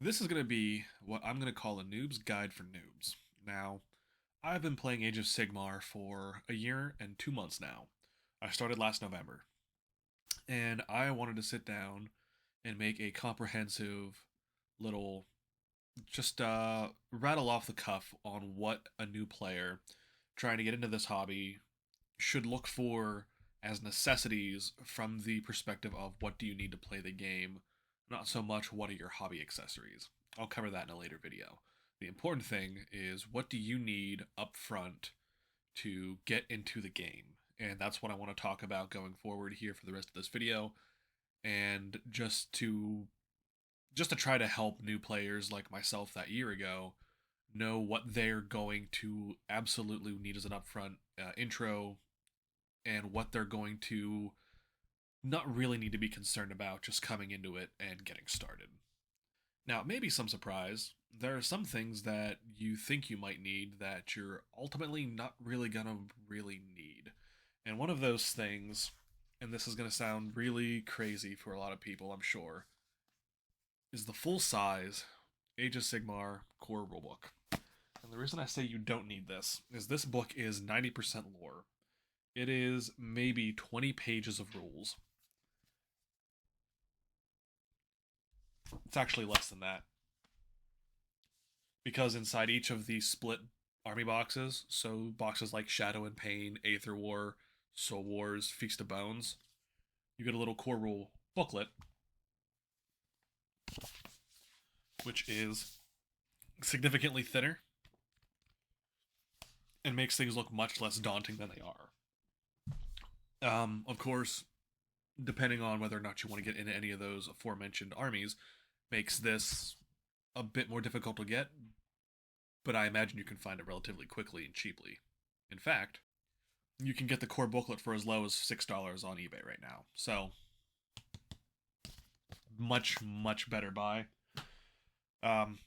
This is going to be what I'm going to call a noob's guide for noobs. Now, I've been playing Age of Sigmar for a year and 2 months now. I started last November, and I wanted to sit down and make a comprehensive little, just rattle off the cuff on what a new player trying to get into this hobby should look for as necessities from the perspective of what do you need to play the game, not so much what are your hobby accessories. I'll cover that in a later video. The important thing is what do you need up front to get into the game? And that's what I want to talk about going forward here for the rest of this video. And just to try to help new players like myself that year ago know what they're going to absolutely need as an upfront intro and what they're going to not really need to be concerned about just coming into it and getting started. Now, maybe some surprise, there are some things that you think you might need that you're ultimately not really gonna really need. And one of those things, and this is gonna sound really crazy for a lot of people, I'm sure, is the full size Age of Sigmar core rulebook. And the reason I say you don't need this is this book is 90% lore. It is maybe 20 pages of rules. It's actually less than that. Because inside each of these split army boxes, so boxes like Shadow and Pain, Aether War, Soul Wars, Feast of Bones, you get a little core rule booklet, which is significantly thinner and makes things look much less daunting than they are. Of course, depending on whether or not you want to get into any of those aforementioned armies, makes this a bit more difficult to get, but I imagine you can find it relatively quickly and cheaply. In fact, you can get the core booklet for as low as $6 on eBay right now. So, much better buy.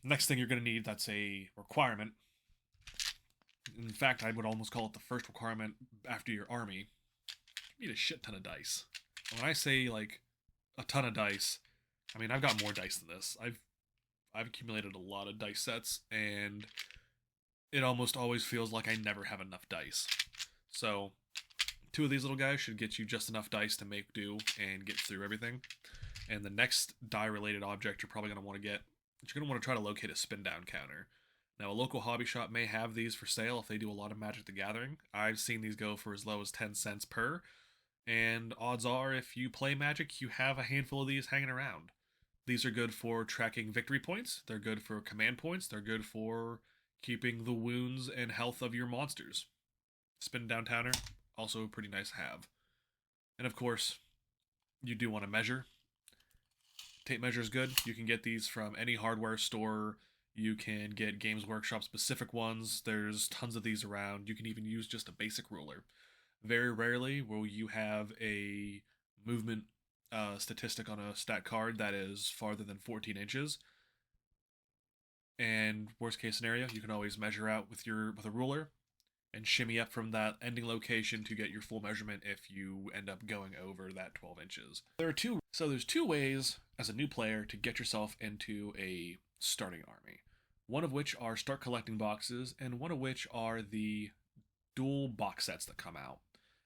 Next thing you're going to need that's a requirement. In fact, I would almost call it the first requirement after your army. You need a shit ton of dice. And when I say like a ton of dice, I mean I've got more dice than this. I've accumulated a lot of dice sets, and it almost always feels like I never have enough dice. So, two of these little guys should get you just enough dice to make do and get through everything. And the next die-related object you're probably going to want to get, you're going to want to try to locate a spin-down counter. Now, a local hobby shop may have these for sale if they do a lot of Magic the Gathering. I've seen these go for as low as 10 cents per, and odds are if you play Magic, you have a handful of these hanging around. These are good for tracking victory points, they're good for command points, they're good for keeping the wounds and health of your monsters. Spin down counter, also pretty nice to have. And of course, you do want to measure. Tape measure is good. You can get these from any hardware store. You can get Games Workshop specific ones. There's tons of these around. You can even use just a basic ruler. Very rarely will you have a movement statistic on a stat card that is farther than 14 inches. And worst case scenario, you can always measure out with a ruler and shimmy up from that ending location to get your full measurement if you end up going over that 12 inches. There's two ways as a new player to get yourself into a starting army. One of which are start collecting boxes, and one of which are the dual box sets that come out.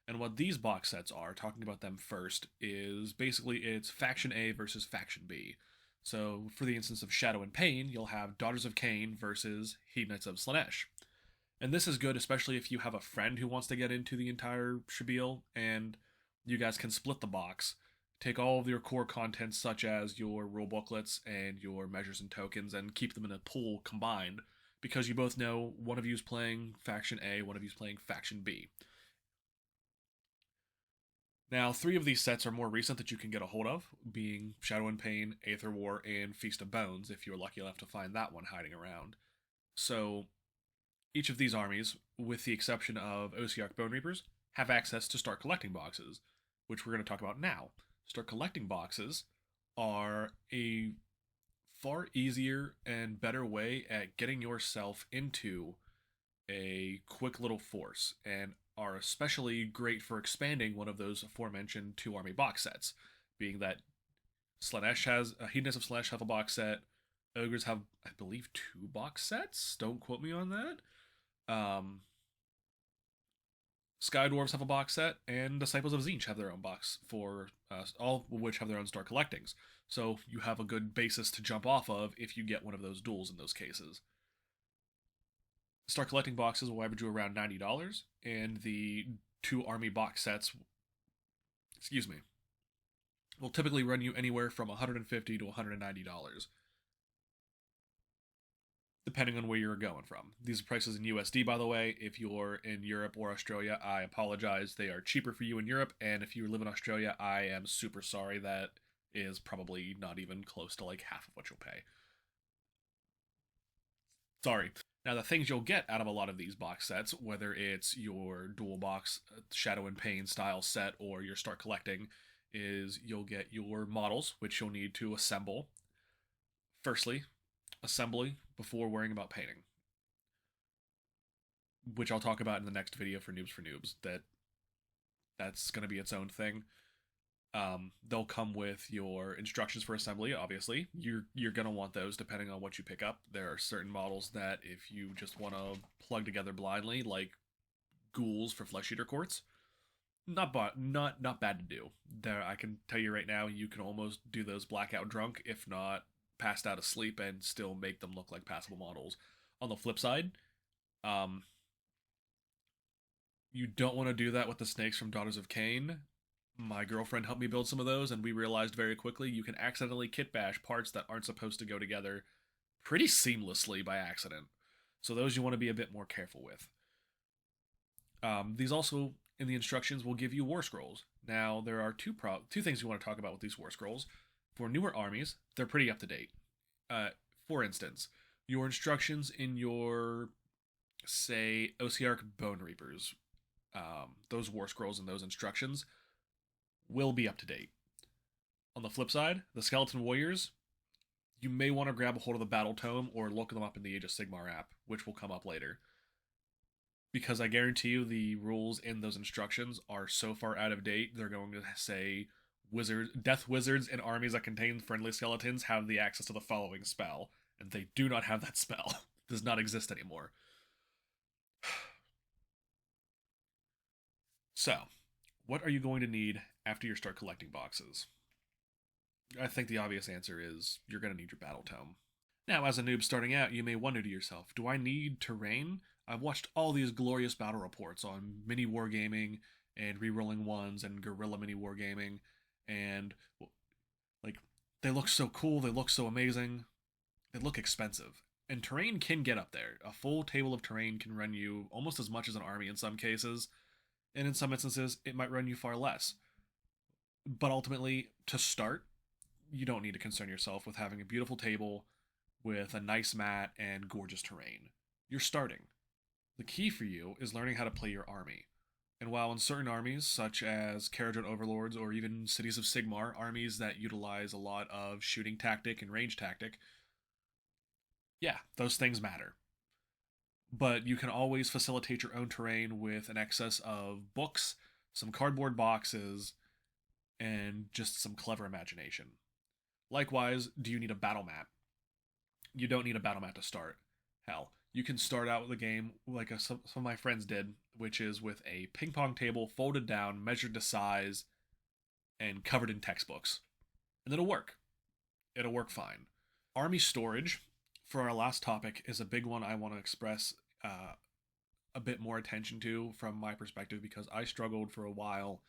And what these box sets are, talking about them first, is basically it's Faction A versus Faction B. So, for the instance of Shadow and Pain, you'll have Daughters of Cain versus Hedonists of Slaanesh. And this is good, especially if you have a friend who wants to get into the entire spiel, and you guys can split the box. Take all of your core contents, such as your rule booklets and your measures and tokens, and keep them in a pool combined, because you both know one of you is playing Faction A, one of you is playing Faction B. Now, three of these sets are more recent that you can get a hold of, being Shadow and Pain, Aether War, and Feast of Bones, if you're lucky enough to find that one hiding around. So, each of these armies, with the exception of Ossiarch Bone Reapers, have access to start collecting boxes, which we're going to talk about now. Start collecting boxes are a far easier and better way at getting yourself into a quick little force, and are especially great for expanding one of those aforementioned two army box sets, being that Slaanesh has Hedonists of Slaanesh have a box set, Ogres have, I believe, 2 box sets. Don't quote me on that. Sky Dwarves have a box set, and Disciples of Zinch have their own box for all of which have their own star collectings. So you have a good basis to jump off of if you get one of those duels in those cases. Star collecting boxes will average you around $90, and the 2 army box sets, excuse me, will typically run you anywhere from $150 to $190, depending on where you're going from. These are prices in USD, by the way. If you're in Europe or Australia, I apologize. They are cheaper for you in Europe, and if you live in Australia, I am super sorry. That is probably not even close to like half of what you'll pay. Sorry. Now, the things you'll get out of a lot of these box sets, whether it's your dual box Shadow and Pain style set or your start collecting, is you'll get your models, which you'll need to assemble. Firstly, assembly before worrying about painting, which I'll talk about in the next video for Noobs. That's going to be its own thing. They'll come with your instructions for assembly. Obviously, you're gonna want those depending on what you pick up. There are certain models that if you just want to plug together blindly, like ghouls for Flesh Eater Courts, not bad to do. There, I can tell you right now, you can almost do those blackout drunk, if not passed out asleep, and still make them look like passable models. On the flip side, um, you don't want to do that with the snakes from Daughters of Cain. My girlfriend helped me build some of those, and we realized very quickly you can accidentally kit bash parts that aren't supposed to go together pretty seamlessly by accident. So those you want to be a bit more careful with. These also in the instructions will give you war scrolls. Now there are two things you want to talk about with these war scrolls. For newer armies, they're pretty up to date. For instance, your instructions in your say Ossiarch Bone Reapers, those war scrolls and those instructions will be up to date. On the flip side, the Skeleton Warriors, you may want to grab a hold of the Battle Tome or look them up in the Age of Sigmar app, which will come up later. Because I guarantee you the rules in those instructions are so far out of date, they're going to say death wizards and armies that contain friendly skeletons have the access to the following spell, and they do not have that spell. It does not exist anymore. So, what are you going to need after you start collecting boxes? I think the obvious answer is you're going to need your Battle Tome. Now, as a noob starting out, you may wonder to yourself, do I need terrain? I've watched all these glorious battle reports on mini wargaming and rerolling ones and guerrilla mini wargaming, and like they look so cool, they look so amazing, they look expensive. And terrain can get up there. A full table of terrain can run you almost as much as an army in some cases, and in some instances, it might run you far less. But ultimately, to start, you don't need to concern yourself with having a beautiful table with a nice mat and gorgeous terrain. You're starting. The key for you is learning how to play your army. And while in certain armies, such as Kharadron Overlords or even Cities of Sigmar, armies that utilize a lot of shooting tactic and range tactic, yeah, those things matter. But you can always facilitate your own terrain with an excess of books, some cardboard boxes, and just some clever imagination. Likewise, do you need a battle mat? You don't need a battle mat to start. Hell, you can start out with a game like some of my friends did, which is with a ping pong table folded down, measured to size, and covered in textbooks. And it'll work. It'll work fine. Army storage, for our last topic, is a big one I want to express a bit more attention to from my perspective because I struggled for a while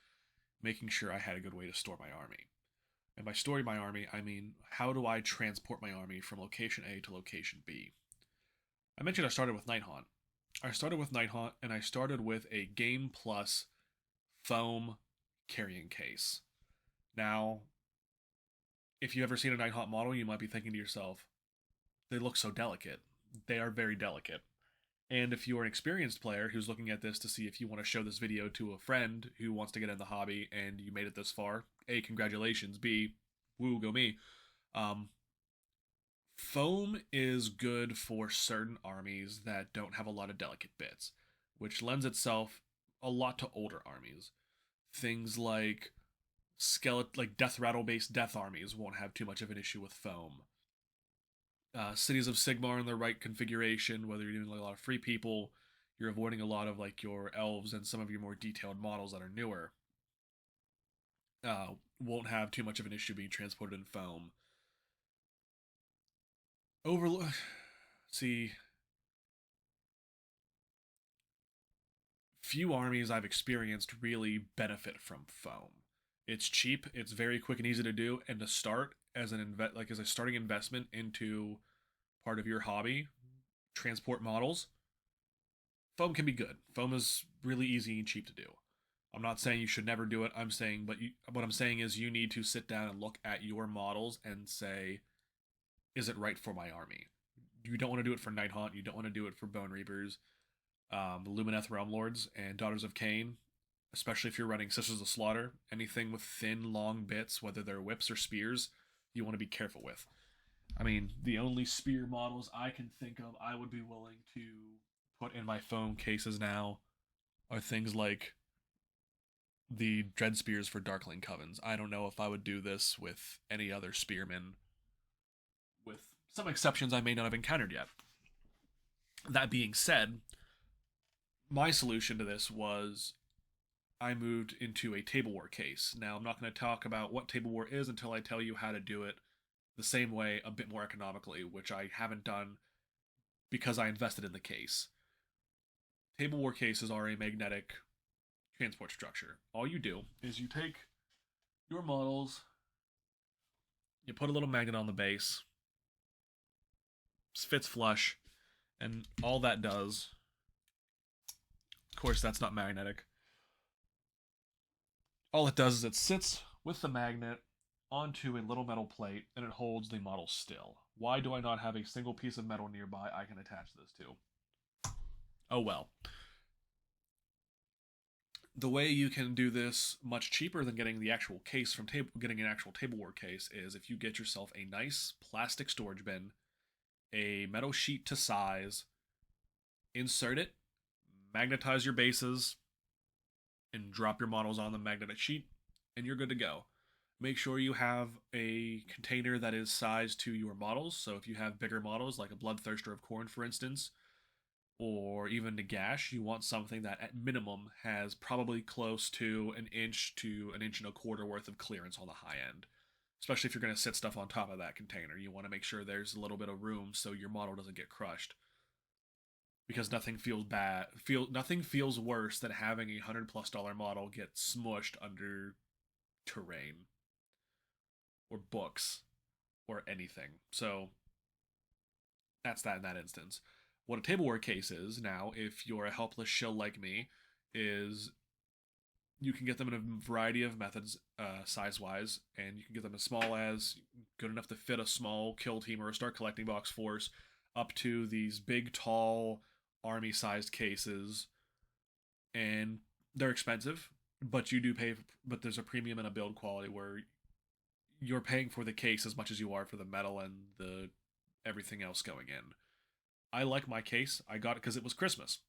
making sure I had a good way to store my army. And by storing my army, I mean how do I transport my army from location A to location B? I mentioned I started with Nighthaunt. I started with Nighthaunt, and I started with a Game Plus foam carrying case. Now, if you've ever seen a Nighthaunt model, you might be thinking to yourself, they look so delicate. They are very delicate. And if you're an experienced player who's looking at this to see if you want to show this video to a friend who wants to get in the hobby and you made it this far, A, congratulations, B, woo, go me. Foam is good for certain armies that don't have a lot of delicate bits, which lends itself a lot to older armies. Things like death rattle based death armies won't have too much of an issue with foam. Cities of Sigmar in the right configuration, whether you're doing like a lot of free people, you're avoiding a lot of like your elves and some of your more detailed models that are newer. Won't have too much of an issue being transported in foam. Overlook. See, few armies I've experienced really benefit from foam. It's cheap, it's very quick and easy to do, and to start as as a starting investment into part of your hobby, transport models, foam can be good. Foam is really easy and cheap to do. I'm not saying you should never do it. What I'm saying is you need to sit down and look at your models and say, is it right for my army? You don't want to do it for Night Haunt. You don't want to do it for Bone Reapers, Lumineth Realm Lords, and Daughters of Cain. Especially if you're running Sisters of Slaughter, anything with thin, long bits, whether they're whips or spears, you want to be careful with. I mean, the only spear models I can think of I would be willing to put in my foam cases now are things like the Dread Spears for Darkling Covens. I don't know if I would do this with any other spearmen, with some exceptions I may not have encountered yet. That being said, my solution to this was I moved into a table war case. Now, I'm not going to talk about what table war is until I tell you how to do it the same way, a bit more economically, which I haven't done because I invested in the case. Table war cases are a magnetic transport structure. All you do is you take your models, you put a little magnet on the base, fits flush, and all that does, of course, that's not magnetic. All it does is it sits with the magnet onto a little metal plate and it holds the model still. Why do I not have a single piece of metal nearby I can attach this to? Oh well. The way you can do this much cheaper than getting getting an actual tableware case is if you get yourself a nice plastic storage bin, a metal sheet to size, insert it, magnetize your bases, and drop your models on the magnetic sheet, and you're good to go. Make sure you have a container that is sized to your models. So if you have bigger models, like a Bloodthirster of Khorne, for instance, or even Nagash, you want something that at minimum has probably close to an inch and a quarter worth of clearance on the high end. Especially if you're going to sit stuff on top of that container, you want to make sure there's a little bit of room so your model doesn't get crushed. Because nothing feels worse than having $100+ model get smushed under terrain or books or anything. So that's that in that instance. What a tableware case is now, if you're a helpless shill like me, is you can get them in a variety of methods, size wise, and you can get them as small as good enough to fit a small kill team or a start collecting box force, up to these big, tall, army sized cases. And they're expensive, but you do pay, but there's a premium in a build quality where you're paying for the case as much as you are for the metal and the everything else going in. I like my case. I got it because it was Christmas.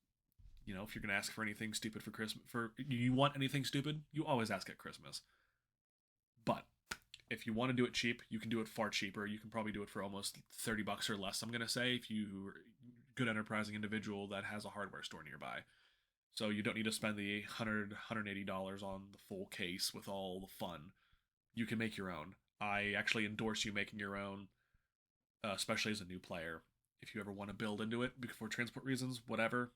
You know, if you're gonna ask for anything stupid for Christmas, for you want anything stupid, you always ask at Christmas. But if you want to do it cheap, you can do it far cheaper. You can probably do it for almost $30 or less. I'm gonna say if you're a good enterprising individual that has a hardware store nearby. So you don't need to spend the $180 on the full case with all the fun. You can make your own. I actually endorse you making your own, especially as a new player. If you ever want to build into it for transport reasons, whatever,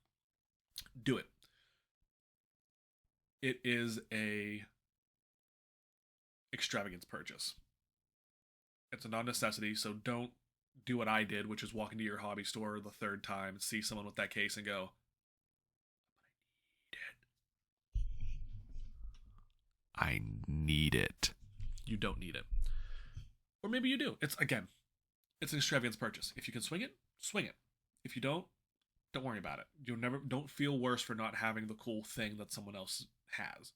do it. It is a extravagance purchase. It's a non-necessity, so don't do what I did, which is walk into your hobby store the third time, see someone with that case, and go, I need it. You don't need it. Or maybe you do. It's an extravagance purchase. If you can swing it, swing it. If you don't worry about it. Don't feel worse for not having the cool thing that someone else has.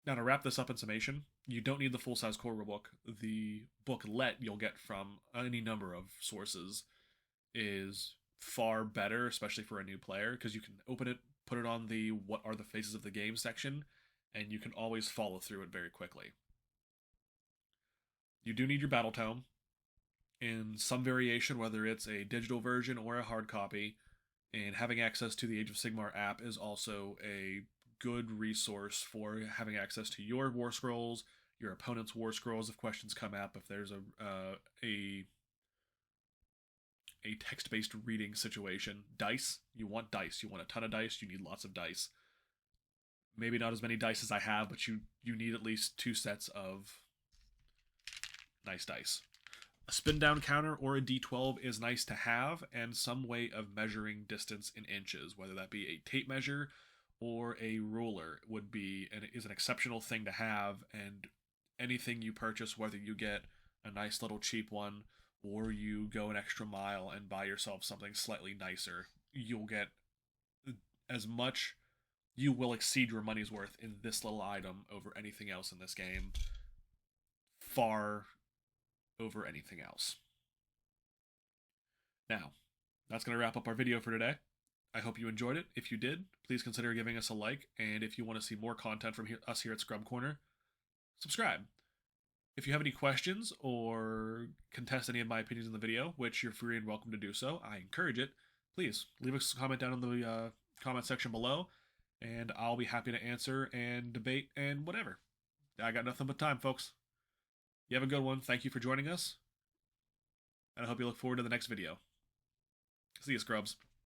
Now to wrap this up in summation, you don't need the full size core rulebook. The booklet you'll get from any number of sources is far better, especially for a new player, because you can open it, put it on the what are the faces of the game section, and you can always follow through it very quickly. You do need your battle tome. in some variation, whether it's a digital version or a hard copy. And having access to the Age of Sigmar app is also a good resource for having access to your war scrolls, your opponent's war scrolls if questions come up, if there's a text-based reading situation. Dice, you want dice. You want a ton of dice. You need lots of dice. Maybe not as many dice as I have, but you need at least 2 sets of nice dice. A spin down counter or a d12 is nice to have, and some way of measuring distance in inches, whether that be a tape measure or a ruler, is an exceptional thing to have. And anything you purchase, whether you get a nice little cheap one or you go an extra mile and buy yourself something slightly nicer, you'll get as much. You will exceed your money's worth in this little item over anything else in this game. Far over anything else. Now, that's going to wrap up our video for today. I hope you enjoyed it. If you did, please consider giving us a like, and if you want to see more content from us here at Scrub Corner, subscribe. If you have any questions or contest any of my opinions in the video, which you're free and welcome to do so, I encourage it, please leave a comment down in the comment section below, and I'll be happy to answer and debate and whatever. I got nothing but time, folks. You have a good one. Thank you for joining us, and I hope you look forward to the next video. See you, Scrubs.